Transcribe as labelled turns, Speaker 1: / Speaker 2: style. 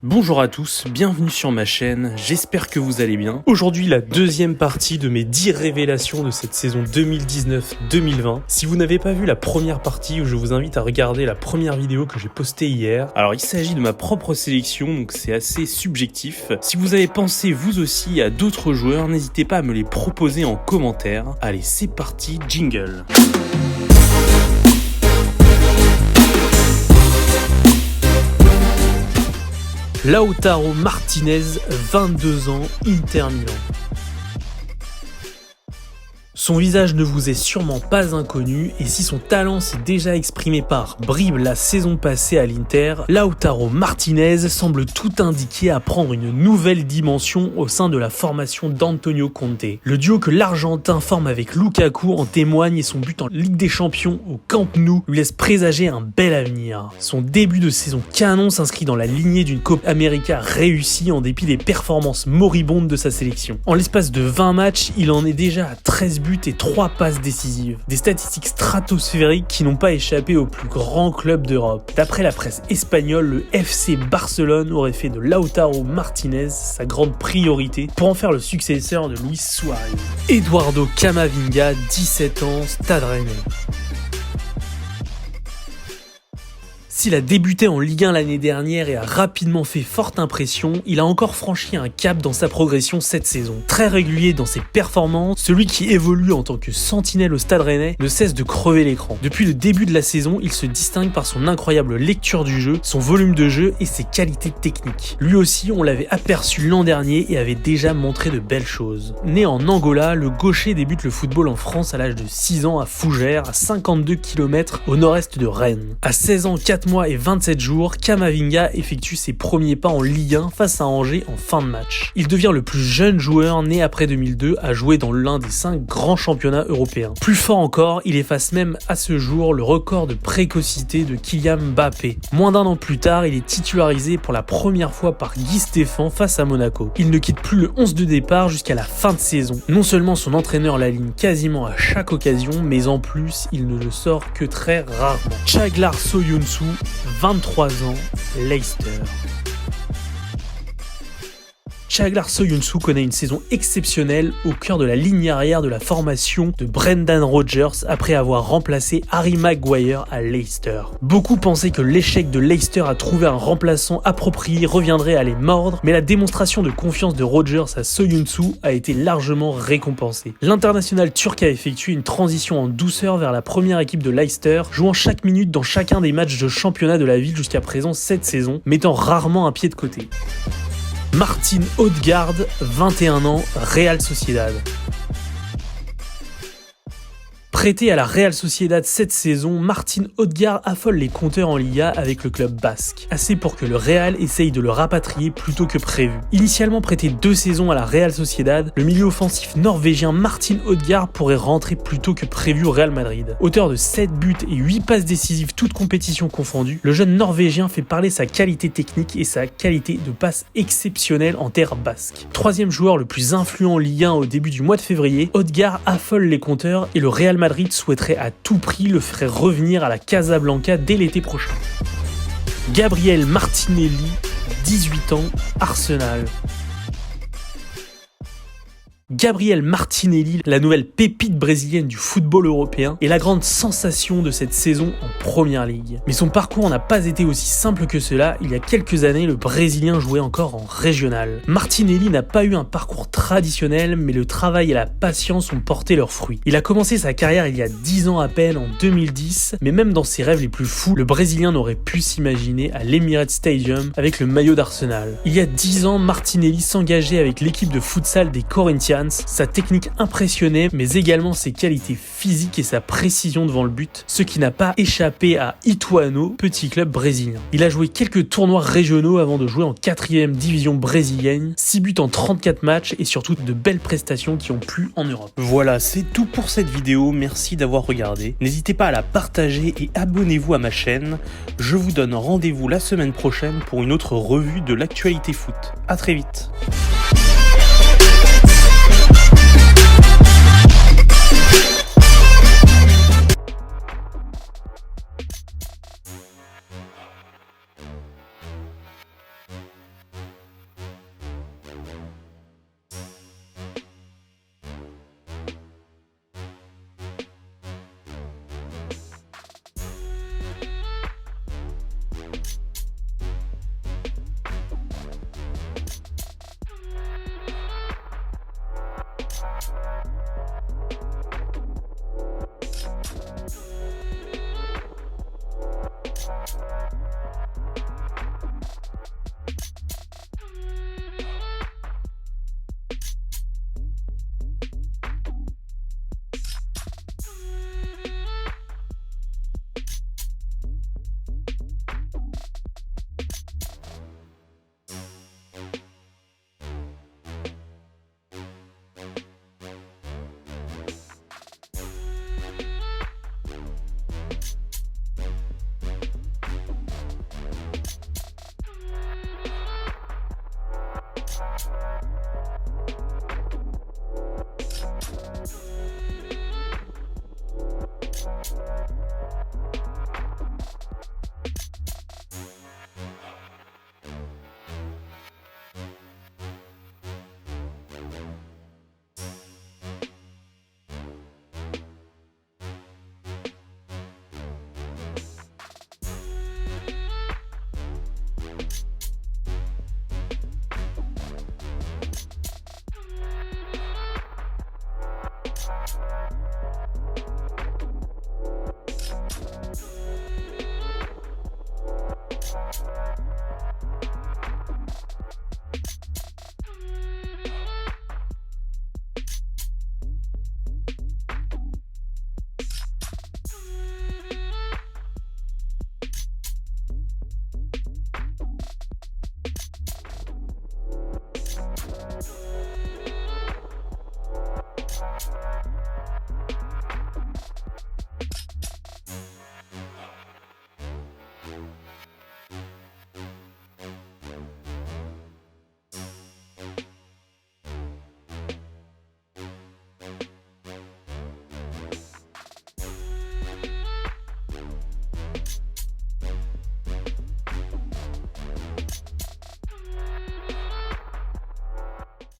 Speaker 1: Bonjour à tous, bienvenue sur ma chaîne, j'espère que vous allez bien. Aujourd'hui, la deuxième partie de mes 10 révélations de cette saison 2019-2020. Si vous n'avez pas vu la première partie, je vous invite à regarder la première vidéo que j'ai postée hier. Alors, il s'agit de ma propre sélection, donc c'est assez subjectif. Si vous avez pensé vous aussi à d'autres joueurs, n'hésitez pas à me les proposer en commentaire. Allez, c'est parti, jingle. Lautaro Martinez, 22 ans, Inter Milan. Son visage ne vous est sûrement pas inconnu et si son talent s'est déjà exprimé par bribes la saison passée à l'Inter, Lautaro Martinez semble tout indiquer à prendre une nouvelle dimension au sein de la formation d'Antonio Conte. Le duo que l'Argentin forme avec Lukaku en témoigne et son but en Ligue des Champions au Camp Nou lui laisse présager un bel avenir. Son début de saison canon s'inscrit dans la lignée d'une Copa América réussie en dépit des performances moribondes de sa sélection. En l'espace de 20 matchs, il en est déjà à 13 buts et 3 passes décisives. Des statistiques stratosphériques qui n'ont pas échappé aux plus grands clubs d'Europe. D'après la presse espagnole, le FC Barcelone aurait fait de Lautaro Martinez sa grande priorité pour en faire le successeur de Luis Suarez. Eduardo Camavinga, 17 ans, Stade Rennais. S'il a débuté en Ligue 1 l'année dernière et a rapidement fait forte impression, il a encore franchi un cap dans sa progression cette saison. Très régulier dans ses performances, celui qui évolue en tant que sentinelle au Stade Rennais ne cesse de crever l'écran. Depuis le début de la saison, il se distingue par son incroyable lecture du jeu, son volume de jeu et ses qualités techniques. Lui aussi, on l'avait aperçu l'an dernier et avait déjà montré de belles choses. Né en Angola, le gaucher débute le football en France à l'âge de 6 ans à Fougères, à 52 km au nord-est de Rennes. À 16 ans, 4 mois et 27 jours, Camavinga effectue ses premiers pas en Ligue 1 face à Angers en fin de match. Il devient le plus jeune joueur né après 2002 à jouer dans l'un des 5 grands championnats européens. Plus fort encore, il efface même à ce jour le record de précocité de Kylian Mbappé. Moins d'un an plus tard, il est titularisé pour la première fois par Guy Stéphane face à Monaco. Il ne quitte plus le 11 de départ jusqu'à la fin de saison. Non seulement son entraîneur l'aligne quasiment à chaque occasion, mais en plus, il ne le sort que très rarement. Çağlar Söyüncü, 23 ans, Leicester. Çağlar Söyüncü connaît une saison exceptionnelle au cœur de la ligne arrière de la formation de Brendan Rodgers après avoir remplacé Harry Maguire à Leicester. Beaucoup pensaient que l'échec de Leicester à trouver un remplaçant approprié reviendrait à les mordre, mais la démonstration de confiance de Rodgers à Söyüncü a été largement récompensée. L'international turc a effectué une transition en douceur vers la première équipe de Leicester, jouant chaque minute dans chacun des matchs de championnat de la ville jusqu'à présent cette saison, mettant rarement un pied de côté. Martin Odegaard, 21 ans, Real Sociedad. Prêté à la Real Sociedad cette saison, Martin Odegaard affole les compteurs en Liga avec le club basque. Assez pour que le Real essaye de le rapatrier plus tôt que prévu. Initialement prêté 2 saisons à la Real Sociedad, le milieu offensif norvégien Martin Odegaard pourrait rentrer plus tôt que prévu au Real Madrid. Auteur de 7 buts et 8 passes décisives toutes compétitions confondues, le jeune norvégien fait parler sa qualité technique et sa qualité de passe exceptionnelle en terre basque. Troisième joueur le plus influent en Ligue 1 au début du mois de février, Odegaard affole les compteurs et le Real Madrid souhaiterait à tout prix le faire revenir à la Casablanca dès l'été prochain. Gabriel Martinelli, 18 ans, Arsenal. Gabriel Martinelli, la nouvelle pépite brésilienne du football européen, est la grande sensation de cette saison en Première Ligue. Mais son parcours n'a pas été aussi simple que cela. Il y a quelques années, le Brésilien jouait encore en régional. Martinelli n'a pas eu un parcours traditionnel, mais le travail et la patience ont porté leurs fruits. Il a commencé sa carrière il y a 10 ans à peine, en 2010, mais même dans ses rêves les plus fous, le Brésilien n'aurait pu s'imaginer à l'Emirates Stadium avec le maillot d'Arsenal. Il y a 10 ans, Martinelli s'engageait avec l'équipe de futsal des Corinthians. Sa technique impressionnait, mais également ses qualités physiques et sa précision devant le but, ce qui n'a pas échappé à Ituano, petit club brésilien. Il a joué quelques tournois régionaux avant de jouer en 4e division brésilienne, 6 buts en 34 matchs et surtout de belles prestations qui ont plu en Europe. Voilà, c'est tout pour cette vidéo, merci d'avoir regardé. N'hésitez pas à la partager et abonnez-vous à ma chaîne. Je vous donne rendez-vous la semaine prochaine pour une autre revue de l'actualité foot. À très vite.